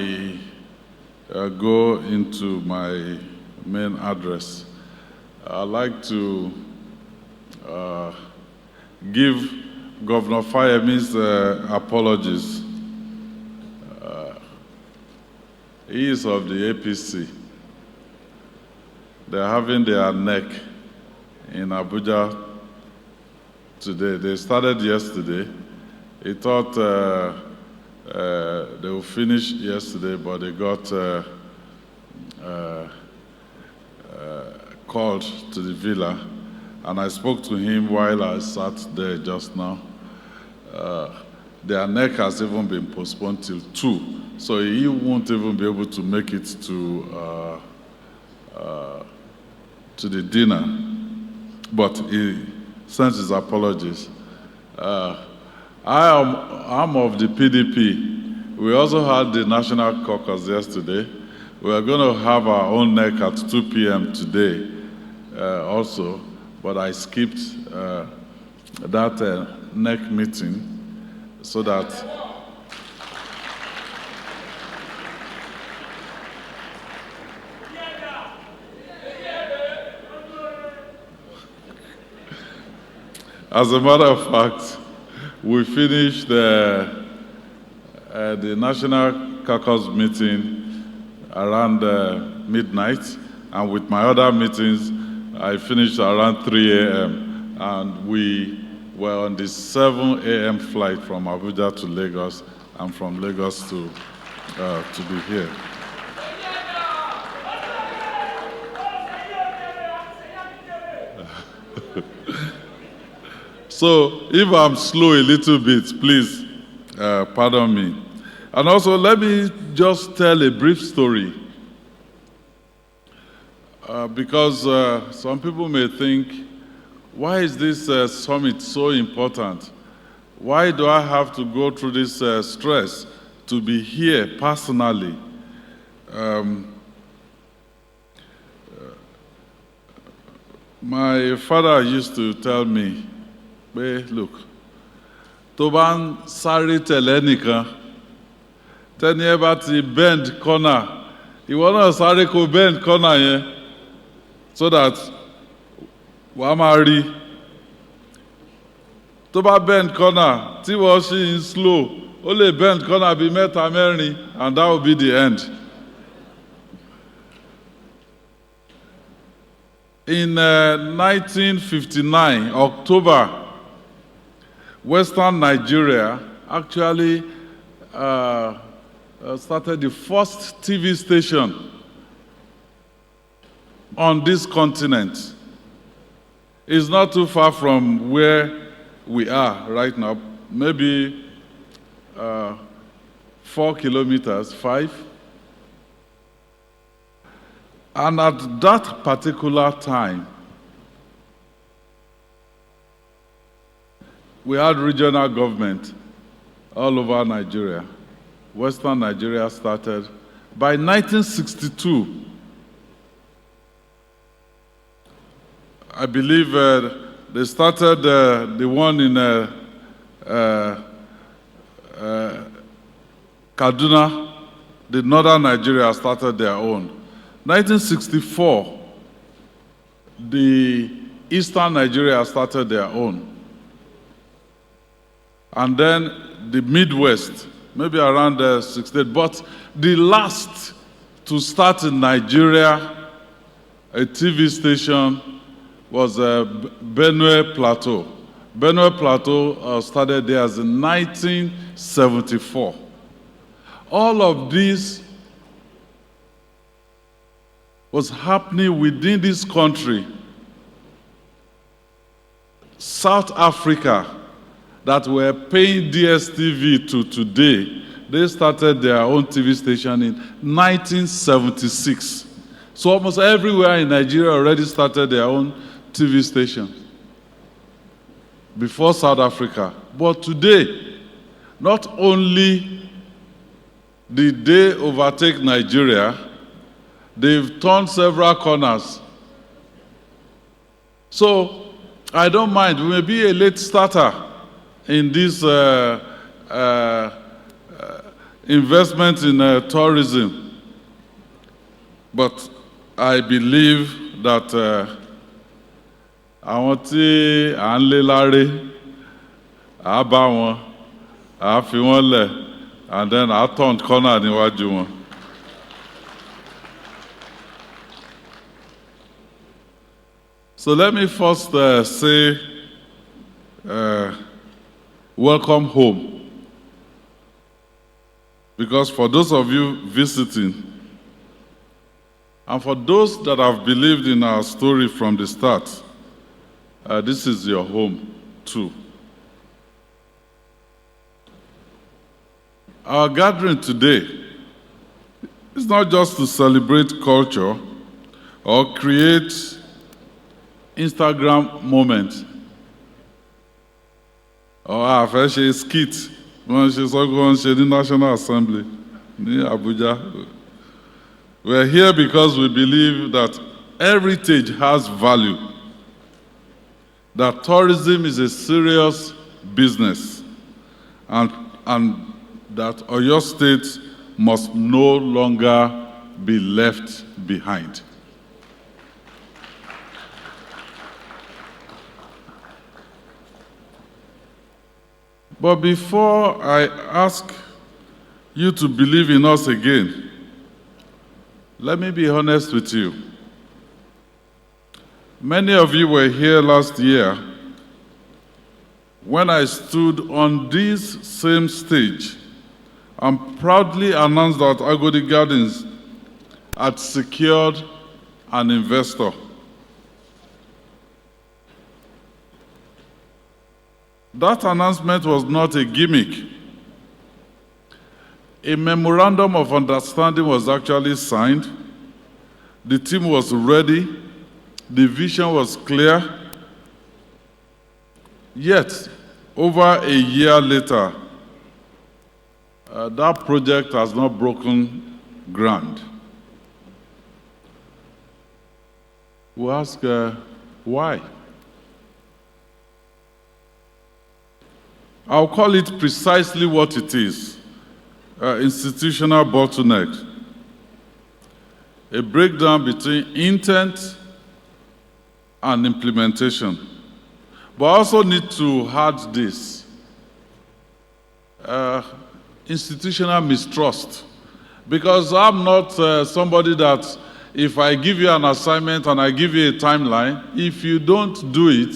I go into my main address, I'd like to give Governor Fayemi's apologies. He is of the APC. They're having their neck in Abuja today. They started yesterday. He thought they would finish yesterday, but they got called to the villa, and I spoke to him while I sat there just now. Their neck has even been postponed till 2, so he won't even be able to make it to the dinner, but he sends his apologies. I'm of the PDP. We also had the National Caucus yesterday. We are going to have our own neck at 2 p.m. today also, but I skipped that neck meeting so that as a matter of fact, we finished the National Caucus meeting around midnight, and with my other meetings, I finished around 3 a.m. and we were on the 7 a.m. flight from Abuja to Lagos, and from Lagos to be here. So if I'm slow a little bit, please pardon me. And also, let me just tell a brief story. Because some people may think, why is this summit so important? Why do I have to go through this stress to be here personally? My father used to tell me, hey, look, tó bá ń sáré tẹ̀lé nìkan, tẹ́ni ẹ bá ti bend corner, ìwọ náà sáré kó bend corner yẹn, so that wàá máa rí. Tó bá bend corner, tí wọ́n ṣì ń slow, ó lè bend corner bíi mẹ́ta mẹ́rin, and that will be the end. In 1959, October, Western Nigeria actually started the first TV station on this continent. It's not too far from where we are right now, maybe 4 kilometers, 5. And at that particular time, we had regional government all over Nigeria. Western Nigeria started. By 1962, I believe they started the one in Kaduna. The northern Nigeria started their own. 1964, the eastern Nigeria started their own. And then the Midwest, maybe around 68. But the last to start in Nigeria, a TV station, was Benue Plateau. Benue Plateau started there as in 1974. All of this was happening within this country. South Africa, that were paying DSTV to today, they started their own TV station in 1976. So almost everywhere in Nigeria already started their own TV station before South Africa. But today, not only did they overtake Nigeria, they've turned several corners. So I don't mind, we may be a late starter in this investment in tourism. But I believe that àwọn tí à ń lé láré, à bá wọn, à fi wọ́n lẹ̀, and then à turn corner níwájú wọn. So let me first say, welcome home. Because for those of you visiting, and for those that have believed in our story from the start, this is your home too. Our gathering today is not just to celebrate culture or create Instagram moments or a fẹ́ ṣe skit wọ́n ṣe sọ́kọ́ wọ́n ṣe ní National Assembly ní Abuja. We're here because we believe that heritage has value, that tourism is a serious business, and that Oyo State must no longer be left behind. But before I ask you to believe in us again, let me be honest with you. Many of you were here last year when I stood on this same stage and proudly announced that Agodi Gardens had secured an investor. That announcement was not a gimmick. A memorandum of understanding was actually signed. The team was ready. The vision was clear. Yet, over a year later, that project has not broken ground. We ask, why? I'll call it precisely what it is. Institutional bottleneck, a breakdown between intent and implementation. But I also need to add this, institutional mistrust, because I'm not somebody that if I give you an assignment and I give you a timeline, if you don't do it,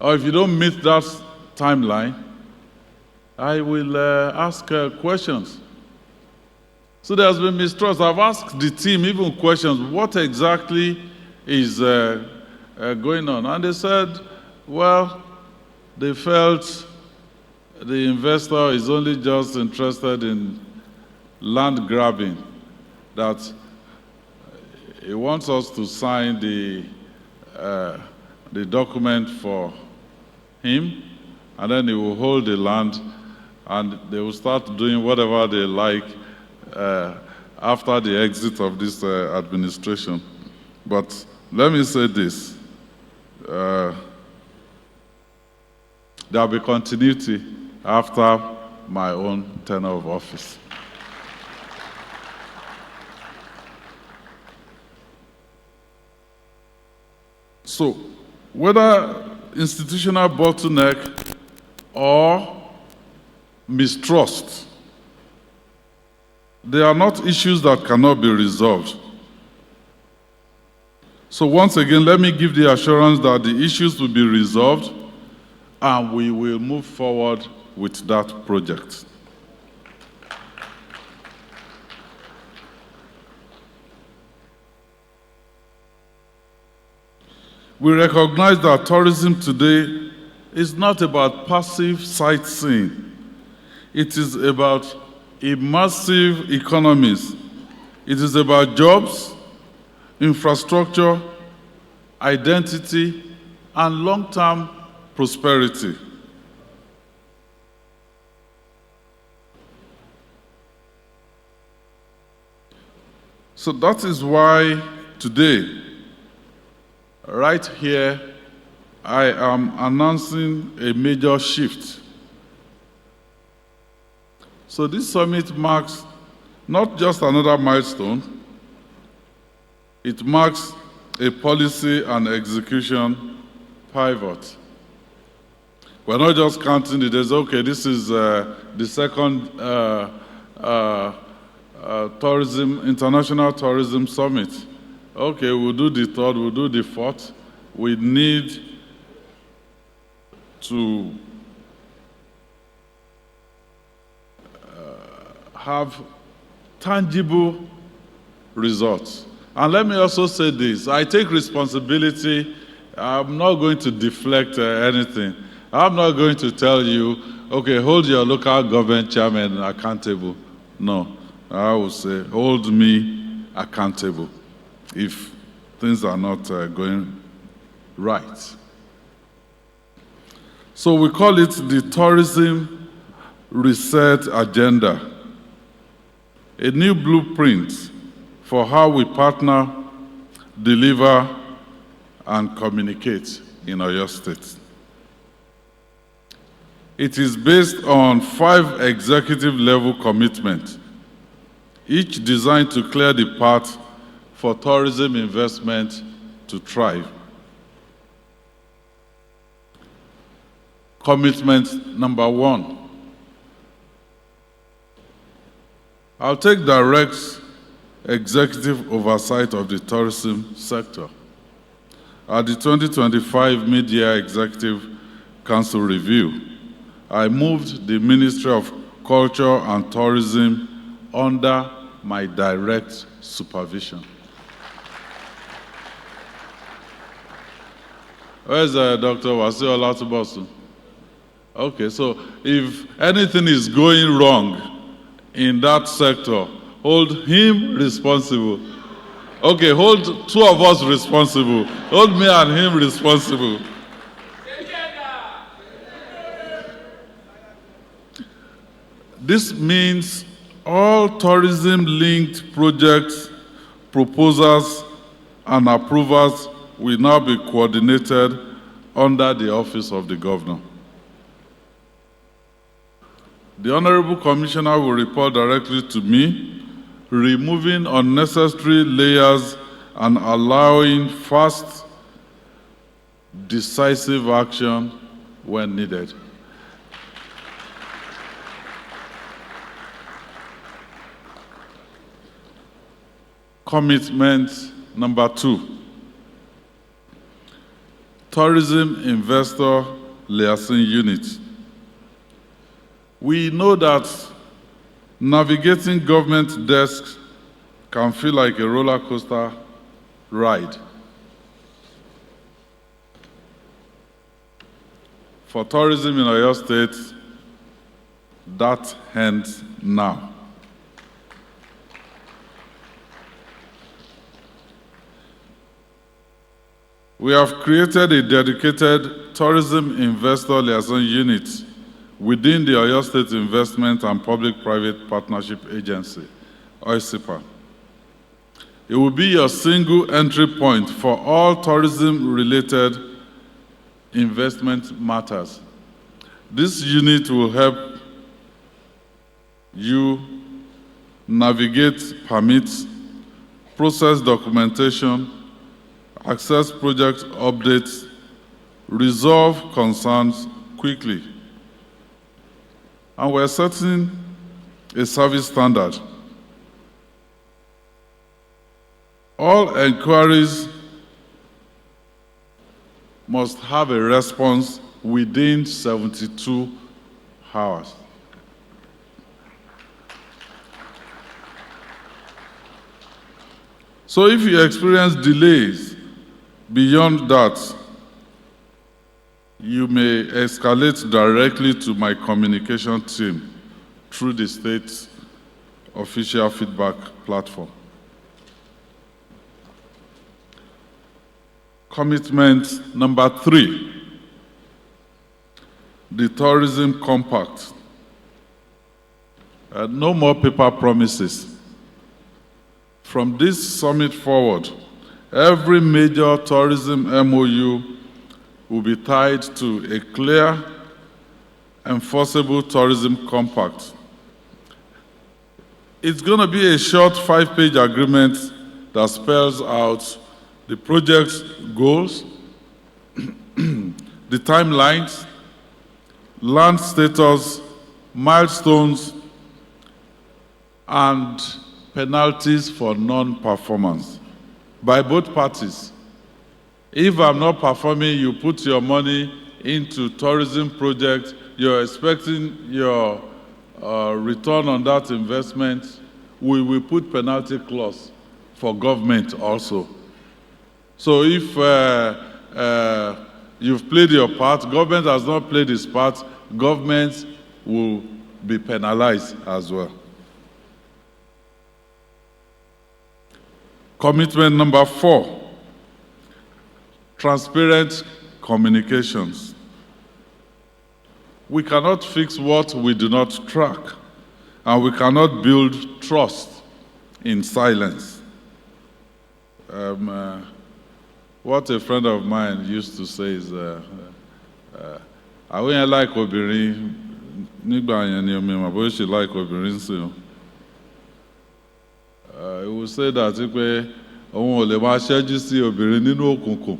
or if you don't meet that timeline, I will ask questions. So there's been mistrust. I've asked the team even questions, what exactly is going on? And they said, well, they felt the investor is only just interested in land grabbing, that he wants us to sign the document for him, and then he will hold the land, and they will start doing whatever they like after the exit of this administration. But let me say this, there will be continuity after my own tenure of office. So, whether institutional bottleneck or mistrust, they are not issues that cannot be resolved. So once again, let me give the assurance that the issues will be resolved and we will move forward with that project. We recognize that tourism today is not about passive sightseeing. It is about immersive economies. It is about jobs, infrastructure, identity, and long-term prosperity. So that is why today, right here, I am announcing a major shift. So this summit marks not just another milestone, it marks a policy and execution pivot. We're not just counting the days, okay, this is the second International Tourism Summit. Okay, we'll do the third, we'll do the fourth. We need to have tangible results. And let me also say this, I take responsibility. I'm not going to deflect anything. I'm not going to tell you, okay, hold your local government chairman accountable. No, I will say, hold me accountable if things are not going right. So we call it the Tourism Reset Agenda, a new blueprint for how we partner, deliver, and communicate in Oyo State. It is based on 5 executive-level commitments, each designed to clear the path for tourism investment to thrive. Commitment number 1. I'll take direct executive oversight of the tourism sector. At the 2025 Mid-Year Executive Council Review, I moved the Ministry of Culture and Tourism under my direct supervision. Where's Dr. Wasiu Olatubosun? Okay, so if anything is going wrong in that sector, hold him responsible. Okay, hold 2 of us responsible. Hold me and him responsible. This means all tourism-linked projects, proposals, and approvals will now be coordinated under the Office of the Governor. The Honorable Commissioner will report directly to me, removing unnecessary layers and allowing fast, decisive action when needed. Commitment number 2. Tourism Investor Liaison Unit. We know that navigating government desks can feel like a roller coaster ride. For tourism in Oyo State, that ends now. We have created a dedicated Tourism Investor Liaison Unit within the Oyo State Investment and Public-Private Partnership Agency, OISIPA. It will be your single entry point for all tourism-related investment matters. This unit will help you navigate permits, process documentation, access project updates, resolve concerns quickly. And we're setting a service standard. All inquiries must have a response within 72 hours. So if you experience delays beyond that, you may escalate directly to my communication team through the state's official feedback platform. Commitment number 3, the Tourism Compact. No more paper promises. From this summit forward, every major tourism MOU will be tied to a clear, enforceable tourism compact It's going to be a short 5-page agreement that spells out the project's goals, the timelines, land status, milestones, and penalties for non-performance by both parties. If I'm not performing, you put your money into tourism project, you're expecting your return on that investment, we will put penalty clause for government also. So if you've played your part, government has not played its part, government will be penalized as well. Commitment number 4, transparent communications. We cannot fix what we do not track, and we cannot build trust in silence. What a friend of mine used to say is, I wouldn't like obìnrin nígbà yẹn ni omi mà bó ṣe like obìnrin sí o. He would say that pé òun ò lè máa ṣẹ́jú sí obìnrin nínú òkùnkùn,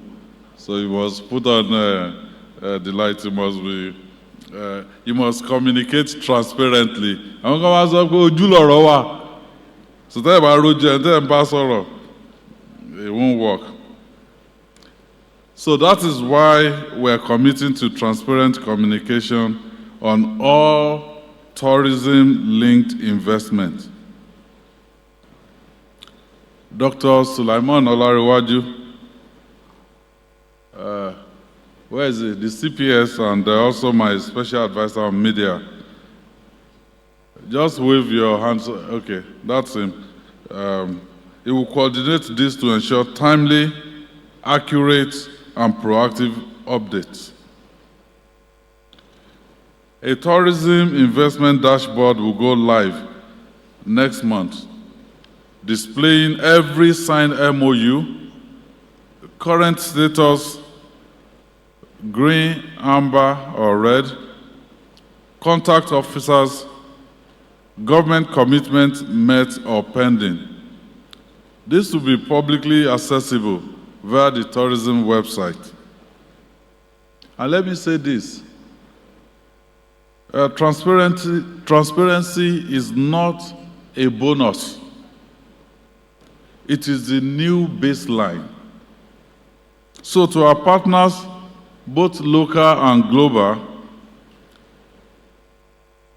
so you must put on the light, you must communicate transparently. Àwọn kan máa sọ pé ojú lọ̀rọ̀ wà, so tẹ́ ẹ̀ bá rojú ẹ̀ tẹ́ ẹ̀ ń bá sọ̀rọ̀, it won't work. So that is why we're committing to transparent communication on all tourism-linked investment. Dr. Sulaiman Olariwaju, where is it? The CPS and also my special advisor on media. Just wave your hands. Okay, that's him. He will coordinate this to ensure timely, accurate, and proactive updates. A tourism investment dashboard will go live next month, displaying every signed MOU, current status, green, amber, or red, contact officers, government commitment met or pending. This will be publicly accessible via the tourism website. And let me say this, transparency is not a bonus. It is the new baseline. So to our partners, both local and global,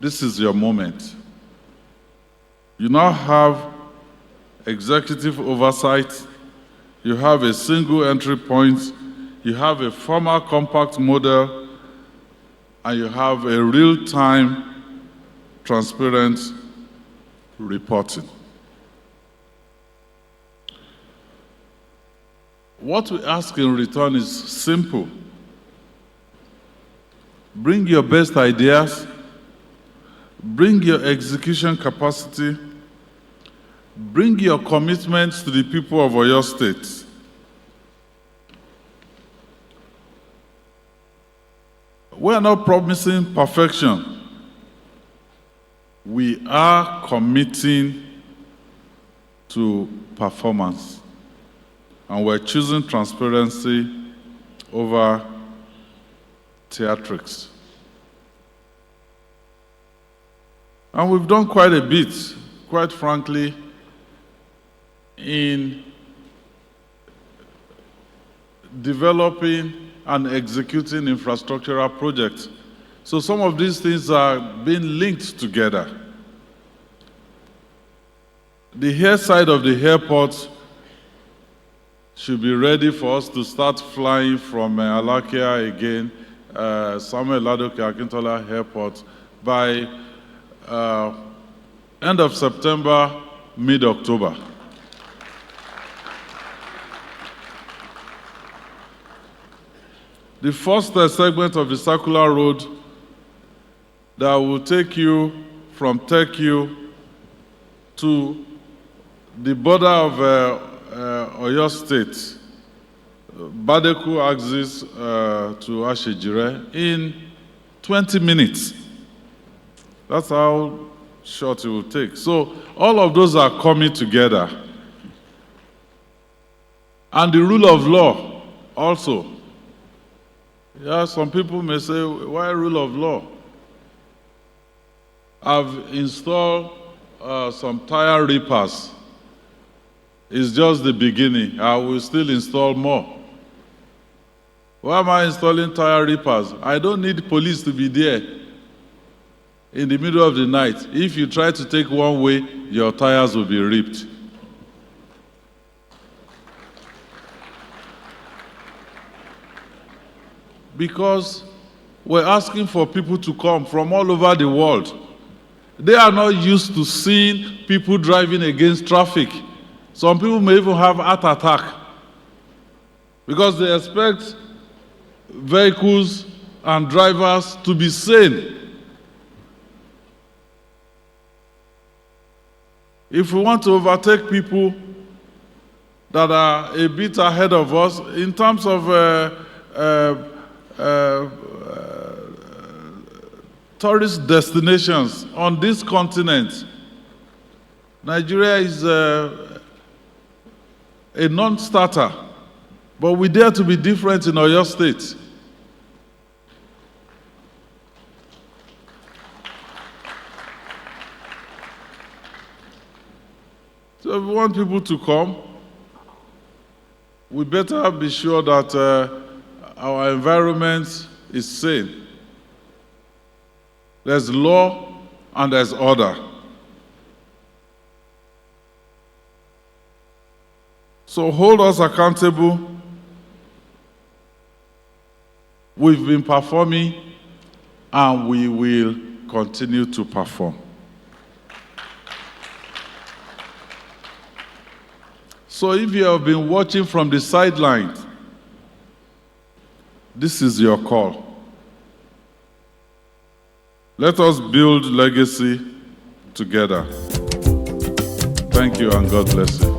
this is your moment. You now have executive oversight, you have a single entry point, you have a formal compact model, and you have a real-time transparent reporting. What we ask in return is simple. Bring your best ideas, bring your execution capacity, bring your commitments to the people of Oyo State. We are not promising perfection. We are committing to performance. And we're choosing transparency over theatrics. And we've done quite a bit, quite frankly, in developing and executing infrastructural projects. So some of these things are being linked together. The air side of the airport should be ready for us to start flying from Alakia again, Samuel Ladoke Akintola Airport, by end of September, mid-October. The first segment of the circular road that will take you from TechU to the border of Oyo State, Badeku axis to Ashejire in 20 minutes. That's how short it will take. So all of those are coming together. And the rule of law also. Yeah, some people may say, why rule of law? I've installed some tire reapers. It's just the beginning. I will still install more. Why am I installing tire reapers? I don't need police to be there in the middle of the night. If you try to take one way, your tires will be ripped. Because we're asking for people to come from all over the world. They are not used to seeing people driving against traffic. Some people may even have heart attack because they expect vehicles and drivers to be sane. If we want to overtake people that are a bit ahead of us in terms of tourist destinations on this continent, Nigeria is a non-starter, but we dare to be different in Oyo State. So if we want people to come, we better be sure that our environment is sane. There's law and there's order. So hold us accountable. We've been performing and we will continue to perform. So if you have been watching from the sidelines, this is your call. Let us build legacy together. Thank you and God bless you.